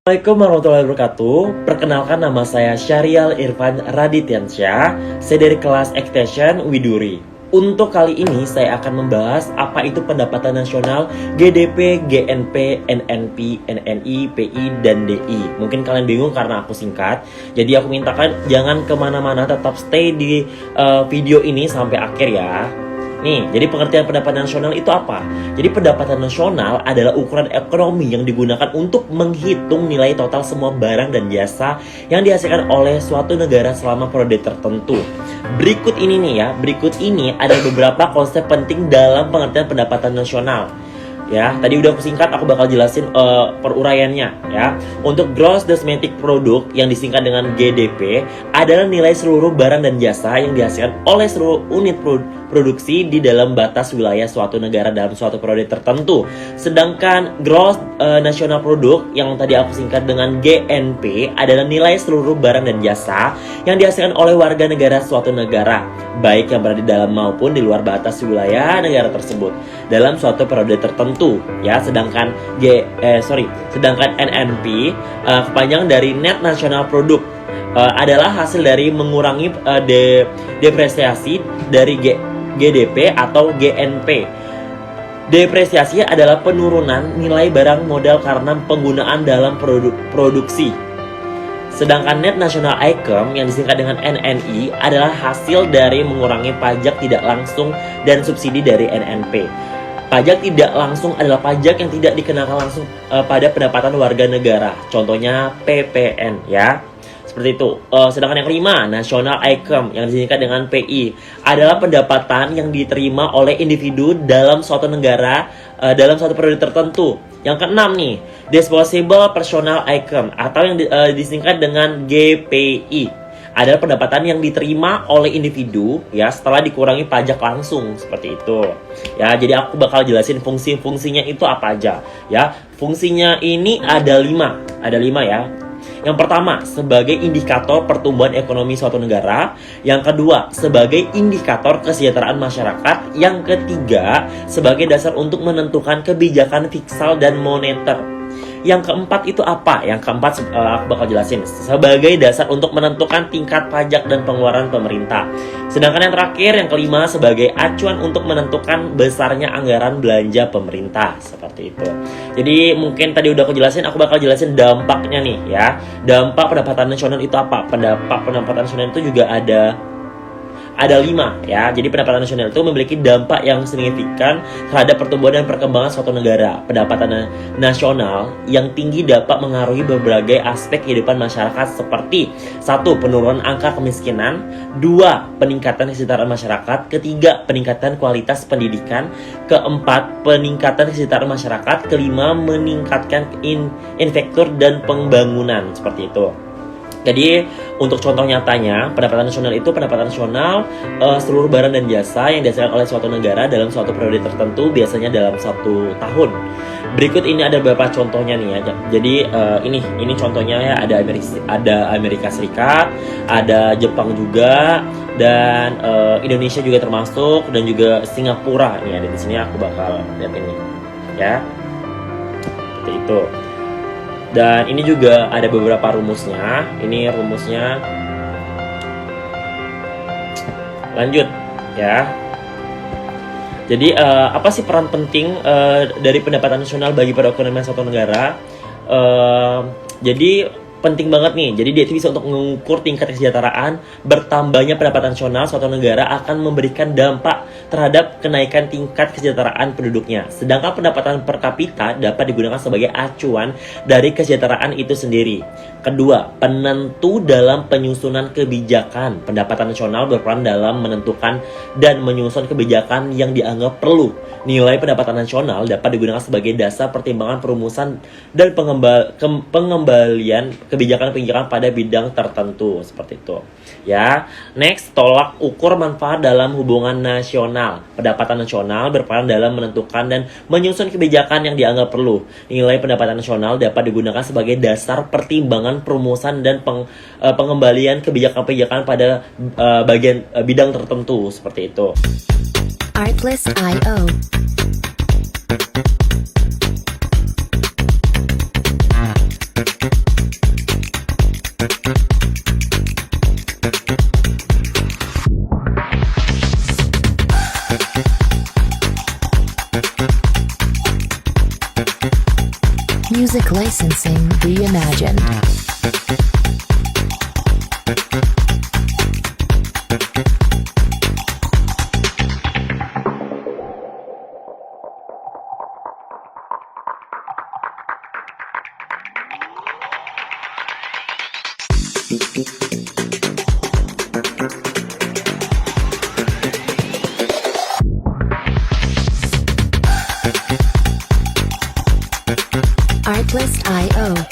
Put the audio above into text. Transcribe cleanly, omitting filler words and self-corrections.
Assalamualaikum warahmatullahi wabarakatuh. Perkenalkan, nama saya Syahrial Irfan Radityansyah. Saya dari kelas Extension Widuri. Untuk kali ini saya akan membahas apa itu pendapatan nasional GDP, GNP, NNP, NNI, PI, dan DI. Mungkin kalian bingung karena aku singkat. Jadi aku mintakan jangan kemana-mana, tetap stay di video ini sampai akhir ya. Nih, jadi pengertian pendapatan nasional itu apa? Jadi pendapatan nasional adalah ukuran ekonomi yang digunakan untuk menghitung nilai total semua barang dan jasa yang dihasilkan oleh suatu negara selama periode tertentu. Berikut ini ada beberapa konsep penting dalam pengertian pendapatan nasional. Ya, tadi udah aku singkat, aku bakal jelasin peruraiannya ya. Untuk gross domestic product yang disingkat dengan GDP adalah nilai seluruh barang dan jasa yang dihasilkan oleh seluruh unit produksi di dalam batas wilayah suatu negara dalam suatu periode tertentu. Sedangkan gross national product yang tadi aku singkat dengan GNP adalah nilai seluruh barang dan jasa yang dihasilkan oleh warga negara suatu negara, baik yang berada di dalam maupun di luar batas wilayah negara tersebut dalam suatu periode tertentu ya. Sedangkan NNP kepanjangan dari net national product adalah hasil dari mengurangi depresiasi dari GDP atau GNP. Depresiasi adalah penurunan nilai barang modal karena penggunaan dalam produksi. Sedangkan net national income yang disingkat dengan NNI adalah hasil dari mengurangi pajak tidak langsung dan subsidi dari NNP. Pajak tidak langsung adalah pajak yang tidak dikenakan langsung pada pendapatan warga negara. Contohnya PPN ya. Seperti itu. Sedangkan yang kelima, national income yang disingkat dengan PI adalah pendapatan yang diterima oleh individu dalam suatu negara dalam suatu periode tertentu. Yang keenam nih, disposable personal income atau yang disingkat dengan GPI adalah pendapatan yang diterima oleh individu ya setelah dikurangi pajak langsung, seperti itu. Ya, jadi aku bakal jelasin fungsi-fungsinya itu apa aja ya. Fungsinya ini ada lima ya. Yang pertama, sebagai indikator pertumbuhan ekonomi suatu negara. Yang kedua, sebagai indikator kesejahteraan masyarakat. Yang ketiga, sebagai dasar untuk menentukan kebijakan fiskal dan moneter. Yang keempat itu apa? Yang keempat aku bakal jelasin. Sebagai dasar untuk menentukan tingkat pajak dan pengeluaran pemerintah. Sedangkan yang terakhir, yang kelima, sebagai acuan untuk menentukan besarnya anggaran belanja pemerintah. Seperti itu. Jadi mungkin tadi udah aku jelasin, aku bakal jelasin dampaknya nih ya. Dampak pendapatan nasional itu apa? Pendapatan nasional itu juga ada 5 ya. Jadi pendapatan nasional itu memiliki dampak yang signifikan terhadap pertumbuhan dan perkembangan suatu negara. Pendapatan nasional yang tinggi dapat mengaruhi berbagai aspek kehidupan masyarakat seperti 1. Penurunan angka kemiskinan, 2. Peningkatan kesejahteraan masyarakat, ketiga, peningkatan kualitas pendidikan, keempat, peningkatan kesejahteraan masyarakat, kelima, meningkatkan infrastruktur dan pembangunan, seperti itu. Jadi untuk contoh nyatanya, pendapatan nasional itu pendapatan nasional seluruh barang dan jasa yang dihasilkan oleh suatu negara dalam suatu periode tertentu, biasanya dalam 1 tahun. Berikut ini ada beberapa contohnya nih ya. Jadi ini contohnya ya, ada Amerika Serikat, ada Jepang juga, dan Indonesia juga termasuk, dan juga Singapura nih. Ada di sini aku bakal lihat ini ya. Seperti itu. Dan ini juga ada beberapa rumusnya. Ini rumusnya. Lanjut ya. Jadi apa sih peran penting dari pendapatan nasional bagi perekonomian suatu negara? Jadi penting banget nih. Jadi dia itu bisa untuk mengukur tingkat kesejahteraan. Bertambahnya pendapatan nasional suatu negara akan memberikan dampak terhadap kenaikan tingkat kesejahteraan penduduknya. Sedangkan pendapatan per kapita dapat digunakan sebagai acuan dari kesejahteraan itu sendiri. Kedua, penentu dalam penyusunan kebijakan. Pendapatan nasional berperan dalam menentukan dan menyusun kebijakan yang dianggap perlu. Nilai pendapatan nasional dapat digunakan sebagai dasar pertimbangan perumusan dan pengembalian kebijakan-kebijakan pada bidang tertentu, seperti itu. Ya, next, tolak ukur manfaat dalam hubungan nasional. Pendapatan nasional berperan dalam menentukan dan menyusun kebijakan yang dianggap perlu. Nilai pendapatan nasional dapat digunakan sebagai dasar pertimbangan perumusan dan pengembalian kebijakan-kebijakan pada bidang tertentu, seperti itu. Artlist.io Music licensing reimagined. Artlist.io